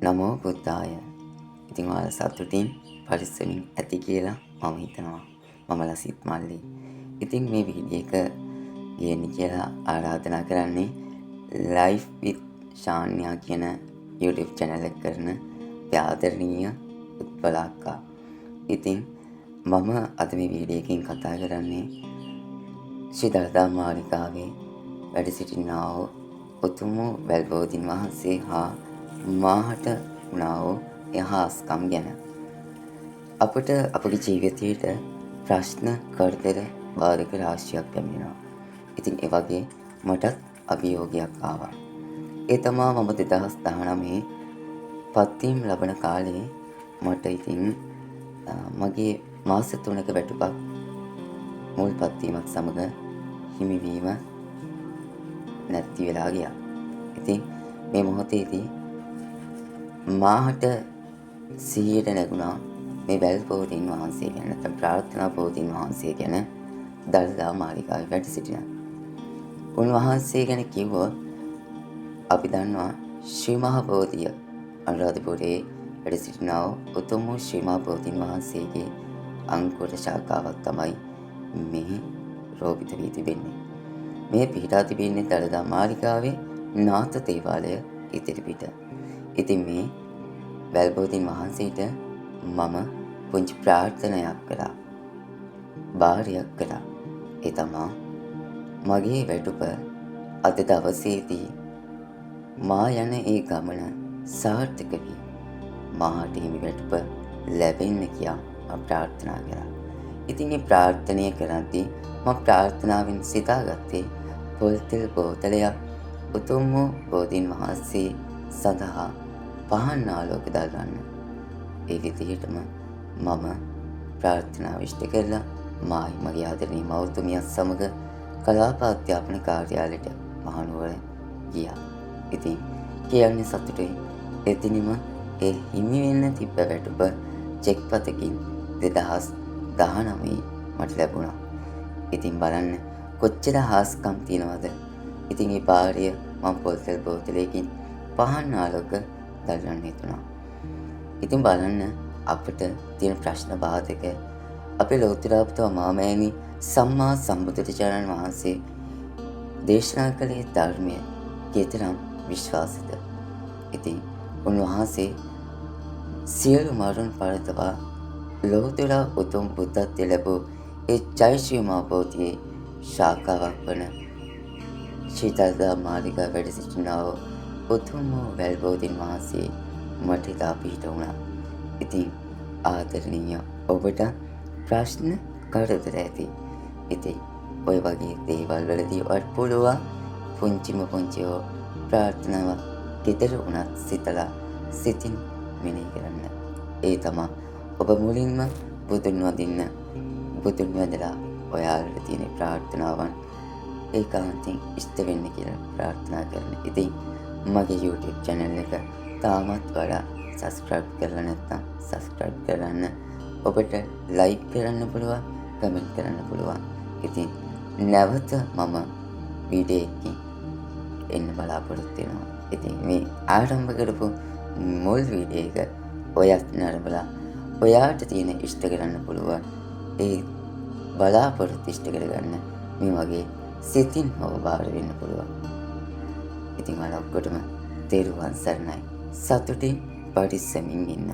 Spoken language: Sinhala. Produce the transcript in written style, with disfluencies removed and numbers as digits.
නමෝ බුද්ධාය. ඉතින් ඔයාලා සතුටින් පරිස්සමින් ඇති කියලා මම හිතනවා. මම ලසිත් මල්ලි. ඉතින් මේ වීඩියෝ එක ගේන්න කියලා ආරාධනා කරන්නේ Life with Shania කියන YouTube channel එක කරන ආදරණීය උත්පල අක්කා. ඉතින් මම අද මේ වීඩියෝ එකකින් කතා කරන්නේ ශ්‍රී දළදා මාලිගාවේ වැඩ සිටිනා වූ උතුම් වැල්බෝධින් වහන්සේ හා මාහට වුණා වූ යහස්කම් ගැන. අපට අපගේ ජීවිතයට ප්‍රශ්න කරදර බාධක රාශියක් පැමිණෙනවා. ඉතින් ඒ වගේ මටත් අභියෝගයක් ආවා. ඒ තමා මම 2019 පත්වීම් ලබන කාලේ මට ඉතින් මගේ මාස 3ක වැටුපක් මුල් පත්වීමත් සමග හිමිවීම නැති වෙලා ගියා. ඉතින් මේ මොහොතේදී මාහට සිහියට නැගුණා මේ වැල් බෝධීන් වහන්සේ ගැන, නැත්නම් ප්‍රාර්ථනා බෝධීන් වහන්සේ ගැන දළදා මාලිගාවේ වැඩ සිටින. උන්වහන්සේ ගැන කිව්වොත් අපි දන්නවා ශ්‍රී මහා බෝධිය අනුරාධපුරයේ වැඩ සිටිනා උතුම් ශ්‍රී මහා බෝධීන් වහන්සේගේ අංකුර ශාඛාවක් තමයි මේ රෝපිත වී තිබෙන්නේ. මේ පිහිටා තිබෙන්නේ දළදා මාලිගාවේ නාථ දේවාලය ඉදිරිපිට. ඉතින් මේ වැල්බෝධීන් වහන්සේට මම පුංචි ප්‍රාර්ථනයක් කළා. බාරයක් කළා. ඒ තමා මගේ වැටුප අද දවසේදී මා යන ඒ ගමන සාර්ථක වී මාහට හිමි වැටුප ලැබෙන්න කියා මම ප්‍රාර්ථනා කළා. ඉතින් මේ ප්‍රාර්ථනය කරද්දී මම ප්‍රාර්ථනාවෙන් සිතාගත්තේ පොල්තෙල් බෝතලයක් උතුම් වූ බෝධීන් වහන්සේ සඳහා පහන් ආලෝක දාගන්න. ඒ විදිහටම මම ප්‍රාර්ථනාව ඉෂ්ට කරලා මායි මගේ ආදරණීය මව්තුමියත් සමග කලාප අධ්‍යාපන කාර්යාලයට මහනුවර ගියා. ඉතින් කියන්නේ සතුටුයි. එදිනම ඒ හිමි වෙන්න තිබ්බ වැටුප චෙක්පතකින් 2019 මට ලැබුණා. ඉතින් බලන්න කොච්චර හාස්කම් තියනවද. ඉතින් ඒ පාරිය මම පොල්තෙල් බෝතලයකින් පහන් ආලෝක දල්වන්න හිතුණා. ඉතින් බලන්න අපිට තියෙන ප්‍රශ්න බාධක අපේ ලෞතර මාමෑණි සම්මා සම්බුදුරජාණන් වහන්සේ දේශනා කළේ ධර්මය කතරම් විශ්වාසිත. ඉතින් උන්වහන්සේ සියලු මරුන් පරදවා ලෞතර උතුම් බුද්ධත්වය ලැබූ ඒ ජය ශ්‍රී මහා බෝධියේ ශාඛාවක් වන ශ්‍රී දළදා මාලිගාවේ වැඩ සිටිනා උතුම් වැල්බෝධීන් වහන්සේ මට ඉතා පිහිට වුණා. ඉතින් ආදරණීය ඔබට ප්‍රශ්න කරදර ඇති. ඉතින් ඔය වගේ දේවල් වලදී ඔයාලට පුළුවන් පුංචිම පුංචිව ප්‍රාර්ථනාවක් ගෙදර වුණත් සිතලා සිතින් මෙනෙහි කරන්න. ඒ තමයි ඔබ මුලින්ම බුදුන් වඳින්න, බුදුන් වැඳලා ඔයාලට තියෙන ප්‍රාර්ථනාවන් ඒකාන්තයෙන් ඉෂ්ට වෙන්න කියලා ප්‍රාර්ථනා කරන. ඉතින් මගේ YouTube channel එක තාමත් වඩා subscribe කරලා නැත්නම් subscribe කරන්න. ඔබට like කරන්න පුළුවන්, comment කරන්න පුළුවන්. ඉතින් නැවත මම වීඩියෝ එකකින් එන්න බලාපොරොත්තු වෙනවා. ඉතින් මේ ආරම්භ කරපු මුල් වීඩියෝ එක ඔයත් නරඹලා ඔයාට තියෙන ඉෂ්ට කරන්න පුළුවන් ඒ බලාපොරොත්තු ඉෂ්ට කරගන්න මේ වගේ සිතින් ඔබ බාර වෙන්න පුළුවන්. ඉතින් ඔයාලා ඔක්කොටම තෙරුවන් සරණයි. සතුටින් පරිස්සමින් ඉන්න.